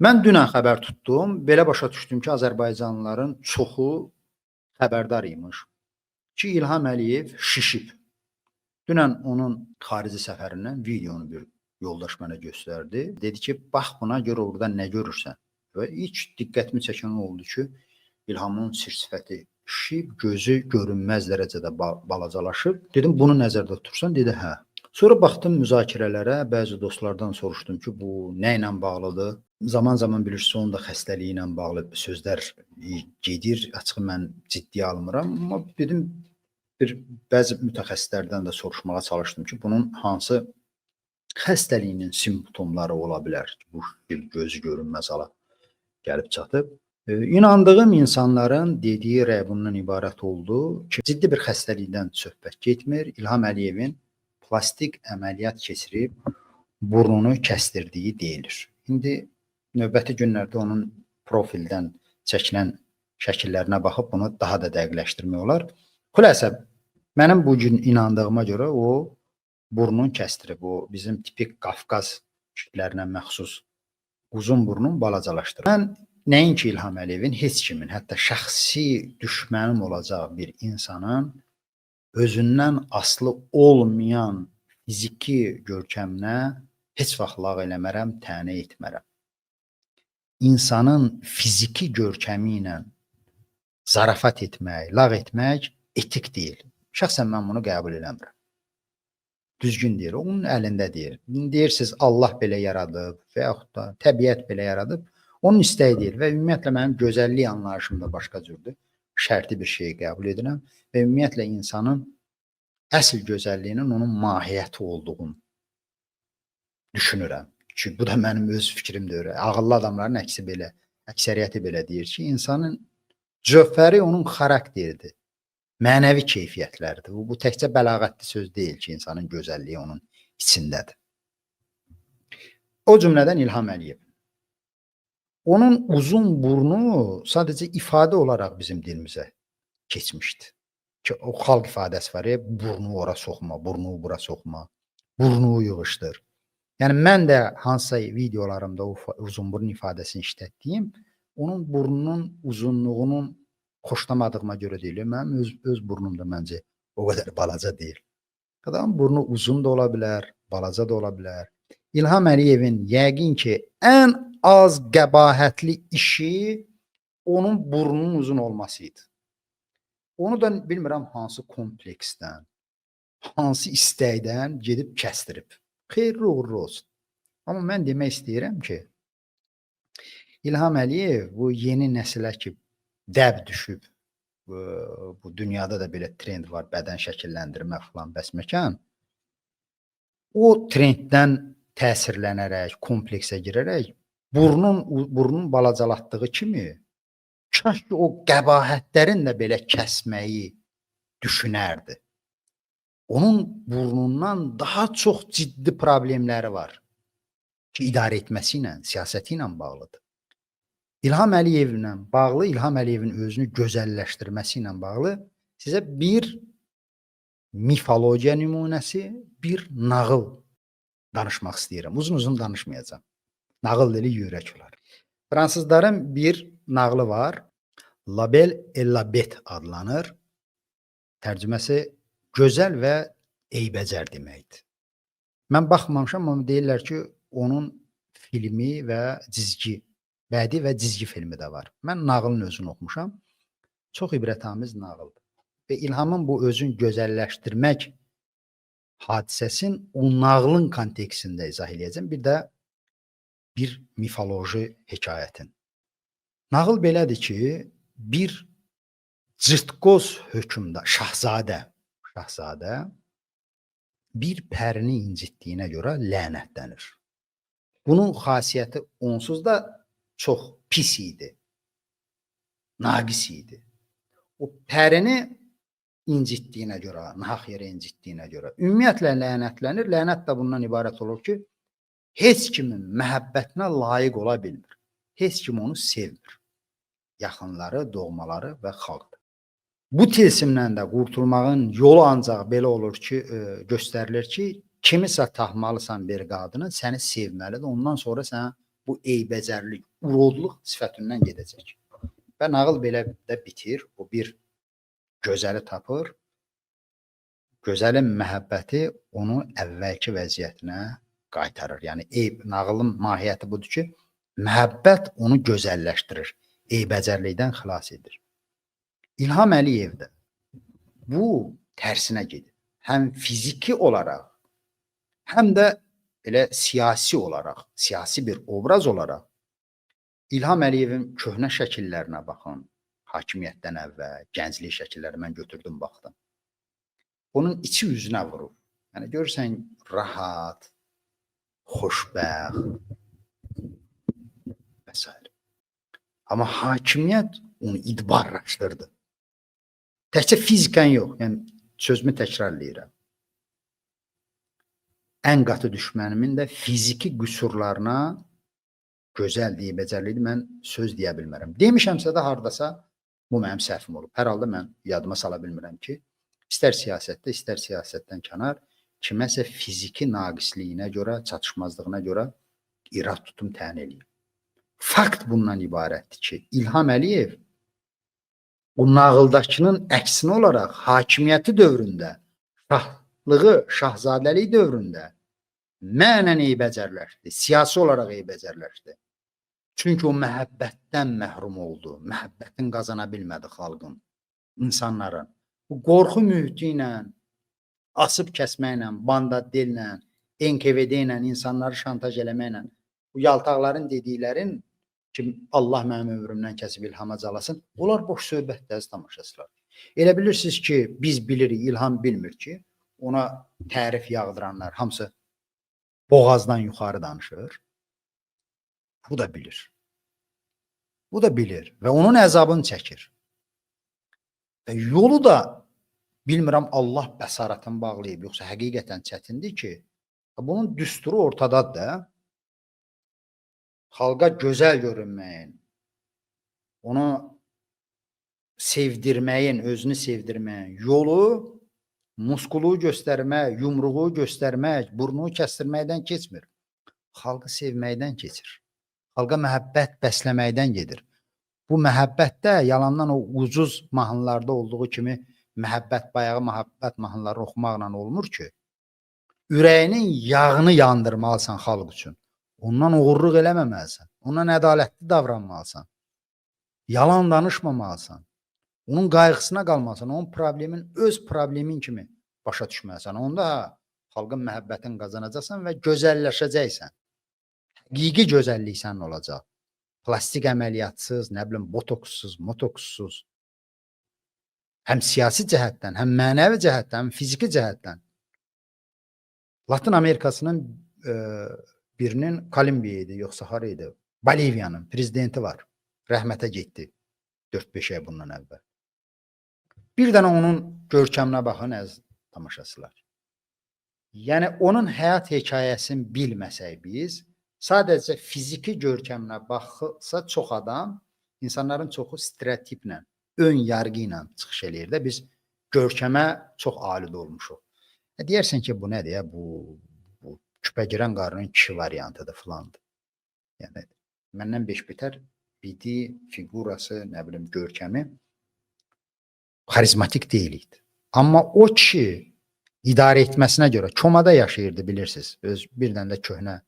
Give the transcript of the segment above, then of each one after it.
Mən dünən xəbər tutdum. Belə başa düşdüm ki, Azərbaycanlıların çoxu xəbərdar imiş ki, İlham Əliyev şişib. Dünən onun xarici səfərindən videonu bir yoldaş mənə göstərdi. Dedi ki, bax buna görə orada nə görürsən? Və ilk diqqətimi çəkən oldu ki, İlhamın sir-sifəti şişib, gözü görünməz dərəcədə balacalaşıb. Dedim, bunu nəzərdə tutursan? Dedi, hə. Sonra baxdım müzakirələrə, bəzi dostlardan soruşdum ki, bu nə ilə bağlıdır? Zaman-zaman bilirsiniz, onun da xəstəliyi ilə bağlı sözlər gedir. Açığı mən ciddiyə almıram, amma dedim bəzi mütəxəssislərdən də soruşmağa çalışdım ki, bunun hansı xəstəliyinin simptomları ola bilər ki, bu gözü görünməz hala gəlib çatıb. İnandığım insanların dediyi rəy bundan ibarət oldu ki, ciddi bir xəstəlikdən söhbət getmir. İlham Əliyevin plastik əməliyyat keçirib burnunu kəsdirdiyi deyilir. İndi növbəti günlərdə onun profildən çəkilən şəkillərinə baxıb bunu daha da dəqiqləşdirmək olar. Xülasə, mənim bu gün inandığıma görə o burnunu kəsdirib. O bizim tipik Qafqaz kişilərinə məxsus uzun burnun balacalaşdırıb. Mən nəinki İlham Əliyevin, heç kimin, hətta şəxsi düşmənim olacaq bir insanın özündən asılı olmayan fiziki görkəminə heç vaxt lağ eləmərəm, tənə etmərəm. İnsanın fiziki görkəmi ilə zarafat etmək, lağ etmək etik deyil. Şəxsən mən bunu qəbul eləmirəm. Düzgün deyil, onun əlində deyil. Deyirsiniz, Allah belə yaradıb və yaxud da təbiət belə yaradıb, onun istəyi deyil və ümumiyyətlə mənim gözəllik anlayışım da başqa cürdür. Şərti bir şeyi qəbul edirəm və ümumiyyətlə insanın əsl gözəlliyinin onun mahiyyəti olduğunu düşünürəm. Çünki bu da mənim öz fikrimdir. Ağıllı adamların əksəriyyəti belə deyir ki, insanın cövhəri onun xarakteridir. Mənəvi keyfiyyətlərdir. Bu təkcə bəlağətli söz deyil ki, insanın gözəlliyi onun içindədir. O cümlədən İlham Əliyev. Onun uzun burnu sadəcə ifadə olaraq bizim dilimizə keçmişdi. Ki, o xalq ifadəsi var ya, burnu ora soxma, burnu bura soxma, burnu yığışdır. Yəni, mən də hansısa videolarımda o uzun burun ifadəsini işlətdiyim, onun burnunun uzunluğunun xoşlamadığıma görə deyil. Mənim öz burnum da məncə o qədər balaca deyil. Adamın burnu uzun da ola bilər, balaca da ola bilər. İlham Əliyevin yəqin ki, ən az qəbahətli işi onun burnunun uzun olmasıydı. Onu da bilmirəm hansı kompleksdən, hansı istəkdən gedib kəsdirib. Xeyirli uğurlu olsun. Amma mən demək istəyirəm ki, İlham Əliyev bu yeni nəsilə ki, dəb düşüb, bu dünyada da belə trend var, bədən şəkilləndirmə falan bəsməkan. O trenddən təsirlənərək, kompleksə girərək, burnun balacalatdığı kimi, kaş ki, o qəbahətlərin də belə kəsməyi düşünərdi. Onun burnundan daha çox ciddi problemləri var ki, idarə etməsi ilə, siyasəti ilə bağlıdır. İlham Əliyevlə bağlı, İlham Əliyevin özünü gözəlləşdirməsi ilə bağlı sizə bir mifologiya nümunəsi, bir nağıl danışmaq istəyirəm. Uzun-uzun danışmayacağam. Nağıl dili yürək olar. Fransızların bir nağılı var. La Belle et la Bête adlanır. Tərcüməsi gözəl və eybəcər deməkdir. Mən baxmamışam, amma deyirlər ki, onun filmi və cizgi, bədii və cizgi filmi də var. Mən nağılın özünü oxumuşam. Çox ibrətamiz nağıldır. Və İlhamın bu özün gözəlləşdirmək hadisəsin o nağılın kontekstində izah edəcəm. Bir də bir mifoloji hekayətin. Nağıl belədir ki, bir cırtqoz hökmdar, şahzadə bir pərini incitdiyinə görə lənətlənir. Bunun xasiyyəti onsuz da çox pis idi, naqis idi. O pərini incitdiyinə görə, nahaq yerə incitdiyinə görə ümumiyyətlə lənətlənir. Lənət də bundan ibarət olur ki, heç kimin məhəbbətinə layiq ola bilmir. Heç kim onu sevmir. Yaxınları, doğmaları və xalq. Bu tilsimdən də qurtulmağın yolu ancaq belə olur ki, göstərilir ki, kimisə taxmalısan bir qadını, səni sevməlidir. Ondan sonra sən bu eybəcərlik, urodluq sifətindən gedəcək. Və nağıl belə də bitir. O bir gözəli tapır. Gözəlin məhəbbəti onu əvvəlki vəziyyətinə qaytarır. Yəni nağılın mahiyyəti budur ki, məhəbbət onu gözəlləşdirir, eybəcərlikdən xilas edir. İlham Əliyev də bu tərsinə gedir. Həm fiziki olaraq, həm də elə siyasi olaraq, siyasi bir obraz olaraq İlham Əliyevin köhnə şəkillərinə baxın. Hakimiyyətdən əvvəl, gənclik şəkilləri mən götürdüm, baxdım. Onun içi üzünə vurur. Yəni görürsən, rahat, xoşbəxt və s. Amma hakimiyyət onu idbarlaşdırdı. Təkcə fizikən yox, yəni sözümü təkrarlayıram. Ən qatı düşmənimin də fiziki qüsurlarına gözəl deyə becərliydi, mən söz deyə bilmərəm. Demişəmsə də hardasa bu mənim səhvim olub. Hər halda mən yadıma sala bilmirəm ki, istər siyasətdə, istər siyasətdən kənar kiməsə fiziki naqisliyinə görə, çatışmazlığına görə irad tutum təyin eləyir. Fakt bundan ibarətdir ki, İlham Əliyev o nağıldakının əksinə olaraq hakimiyyəti dövründə, şahlığı, şahzadəlik dövründə mənən eybəcərləşdi, siyasi olaraq eybəcərləşdi. Çünki o məhəbbətdən məhrum oldu, məhəbbətin qazana bilmədi xalqın, insanların. Bu qorxu mühiti ilə, asıb kəsməklə, bandadellə, NKVD ilə, insanları şantaj eləməklə, bu yaltaqların dediklərin ki, Allah mənim ömrümdən kəsib İlhama calasın, onlar boş söhbətdir, əziz tamaşaçılar. Elə bilirsiniz ki, biz bilirik, İlham bilmir ki, ona tərif yağdıranlar hamısı boğazdan yuxarı danışır. Bu da bilir. Bu da bilir və onun əzabını çəkir. Və yolu da bilmirəm Allah bəsarətini bağlayıb, yoxsa həqiqətən çətindir ki, bunun düsturu ortadadır da. Xalqa gözəl görünməyin, onu sevdirməyin, özünü sevdirməyin yolu muskulu göstərmək, yumruğu göstərmək, burnu kəstirməkdən keçmir. Xalqı sevməkdən keçir. Xalqa məhəbbət bəsləməkdən gedir. Bu məhəbbət də yalandan o ucuz mahnılarda olduğu kimi məhəbbət bayağı məhəbbət mahnıları oxumaqla olmur ki, ürəyinin yağını yandırmalısan xalq üçün. Ondan uğurluq eləməməlisən. Ondan ədalətli davranmalısan. Yalan danışmamalısan. Onun qayğısına qalmalısan. Onun problemin öz problemin kimi başa düşməlisən. Onda xalqın məhəbbətini qazanacaqsan və gözəlləşəcəksən. Həqiqi gözəllik sənin olacaq. Plastik əməliyyatsız, nə bilim, botoksuz, motoksuz. Həm siyasi cəhətdən, həm mənəvi cəhətdən, həm fiziki cəhətdən. Latin Amerikasının birinin Kolumbiya idi, yoxsa hara idi? Boliviyanın prezidenti var. Rəhmətə getdi 4-5 ay bundan əvvəl. Bir dənə onun görkəminə baxın, əziz tamaşaçılar. Yəni onun həyat hekayəsini bilməsək biz, sadəcə fiziki görkəminə baxsa çox adam, insanların çoxu stereotiplə, ön yarğı ilə çıxış eləyir də, biz görkəmə çox alid olmuşuq. Deyərsən ki, bu nədir ya, bu küpə girən qarının kişi variantıdır filandır. Yəni, məndən beş bitər, bidi, figurası, nə bilim, görkəmi xarizmatik deyildi. Amma o kişi idarə etməsinə görə komada yaşayırdı, bilirsiniz. Öz bir dənə də köhnə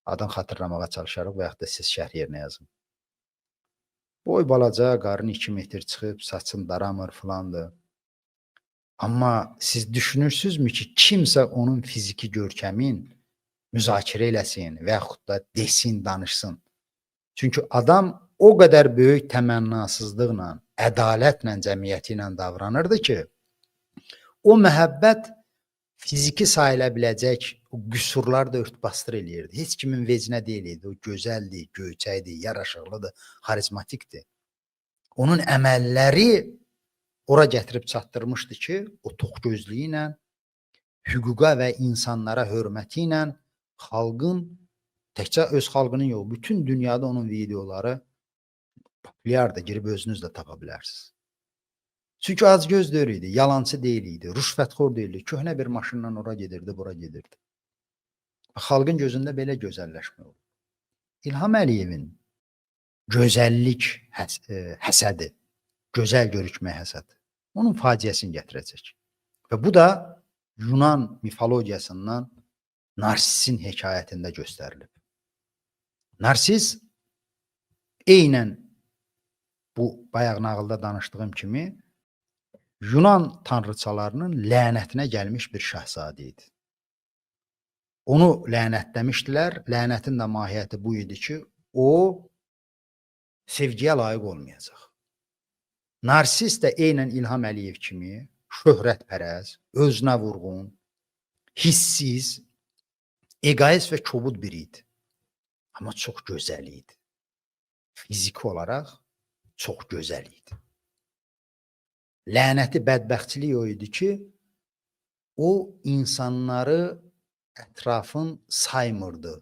adını xatırlamağa çalışarıq və yaxud da siz şərh yerinə yazın. Boy balaca, qarın 2 metr çıxıb, saçın daramır filandır. Amma siz düşünürsünüzmü ki, kimsə onun fiziki görkəmin müzakirə eləsin və yaxud da desin, danışsın. Çünki adam o qədər böyük təmənnasızlıqla, ədalətlə, cəmiyyəti ilə davranırdı ki, o məhəbbət fiziki sayıla biləcək o qüsurlar da örtbasdır eləyirdi. Heç kimin vecinə deyildi. O gözəldir, göyçəkdir, yaraşıqlıdır, xarizmatikdir. Onun əməlləri ora gətirib çatdırmışdı ki, o toxgözlüyü ilə, hüquqa və insanlara hörməti ilə xalqın, təkcə öz xalqının yox, bütün dünyada onun videoları populyardır, girib özünüz də tapa bilərsiniz. Çünki acgöz deyil idi, yalancı deyil idi, rüşvətxor deyildi, köhnə bir maşınla ora gedirdi, bura gedirdi. Xalqın gözündə belə gözəlləşmə olur. İlham Əliyevin gözəllik həsədi, gözəl görükmək həsədi onun faciəsini gətirəcək. Və bu da Yunan mifologiyasından Narsisin hekayətində göstərilib. Narsis eynən bu bayaq nağılda danışdığım kimi Yunan tanrıçalarının lənətinə gəlmiş bir şahzadə idi. Onu lənətləmişdilər. Lənətin də mahiyyəti bu idi ki, o sevgiyə layiq olmayacaq. Narsis də eynən İlham Əliyev kimi şöhrətpərəst, özünə vurğun, hissiz, egoist və kobud biri idi. Amma çox gözəl idi. Fiziki olaraq çox gözəl idi. Lənəti, bədbəxtçiliyi o idi ki, o insanları ətrafın saymırdı.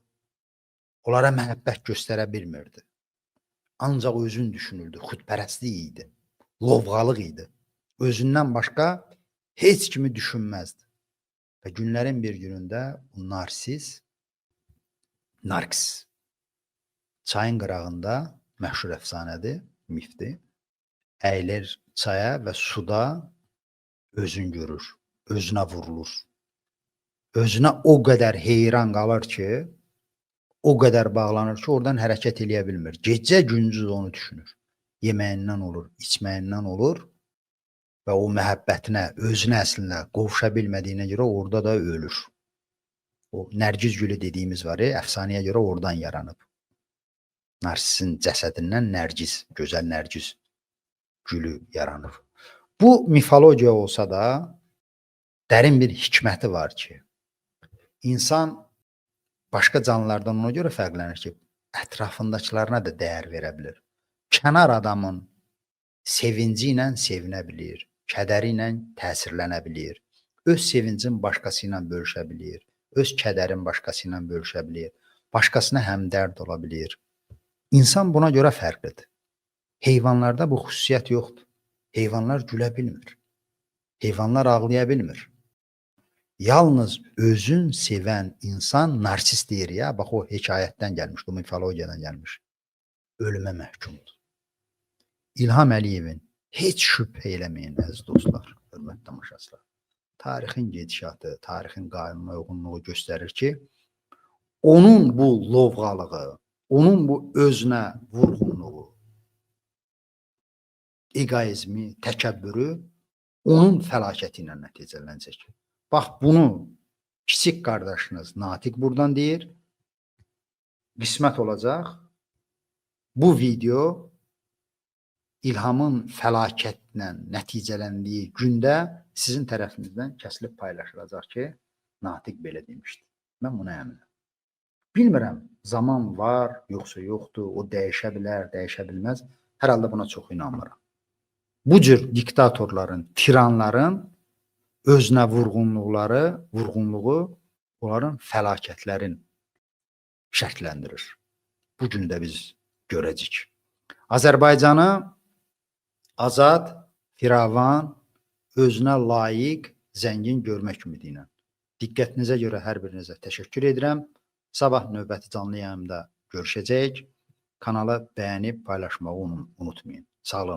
Onlara məhəbbət göstərə bilmirdi. Ancaq özün düşünürdü, xudpərəstlik idi, lovğalıq idi. Özündən başqa heç kimi düşünməzdi. Və günlərin bir günündə bu Narsis çayın qırağında məşhur əfsanədir, mifdir. Əyilir çaya və suda özün görür, özünə vurulur. Özünə o qədər heyran qalır ki, o qədər bağlanır ki, oradan hərəkət eləyə bilmir. Gecə gündüz onu düşünür. Yeməyindən olur, içməyindən olur və o məhəbbətinə, özünə əslində qovuşa bilmədiyinə görə orada da ölür. O Nərgiz gülü dediyimiz var, əfsanəyə görə oradan yaranıb. Narsisin cəsədindən Nərgiz, gözəl Nərgiz gülü yaranır. Bu mifologiya olsa da dərin bir hikməti var ki, insan başqa canlılardan ona görə fərqlənir ki, ətrafındakılarına da dəyər verə bilir. Kənar adamın sevinci ilə sevinə bilir, kədəri ilə təsirlənə bilir, öz sevincin başqası ilə bölüşə bilir, öz kədərin başqası ilə bölüşə bilir, başqasına həmdərd ola bilir. İnsan buna görə fərqlidir. Heyvanlarda bu xüsusiyyət yoxdur. Heyvanlar gülə bilmir. Heyvanlar ağlaya bilmir. Yalnız özün sevən insan narsis deyir ya, bax o hekayətdən gəlmiş, o mifologiyadan gəlmiş. Ölümə məhkumdur. İlham Əliyevin heç şübhə eləməyin əziz dostlar, hörmətli tamaşaçılar. Tarixin gedişatı, tarixin qaynına uyğunluğu göstərir ki, onun bu lovğalığı, onun bu özünə vurğunluğu, egoizmi, təkəbbürü onun fəlakəti ilə nəticələnəcək. Bax bunu kiçik qardaşınız Natiq buradan deyir. Qismət olacaq. Bu video İlhamın fəlakətlə nəticələndiyi gündə sizin tərəfinizdən kəsilib paylaşılacaq ki, Natiq belə demişdi. Mən buna əminəm. Bilmirəm, zaman var, yoxsa yoxdur, o dəyişə bilər, dəyişə bilməz. Hər halda buna çox inanmıram. Bu cür diktatorların, tiranların özünə vurğunluğu onların fəlakətlərin şərtləndirir. Bu günü də biz görəcəyik. Azərbaycanı azad, firavan, özünə layiq, zəngin görmək ümidi ilə. Diqqətinizə görə hər birinizə təşəkkür edirəm. Sabah növbəti canlı yayımda görüşəcəyik. Kanalı bəyənib paylaşmağı unutmayın. Sağlığına.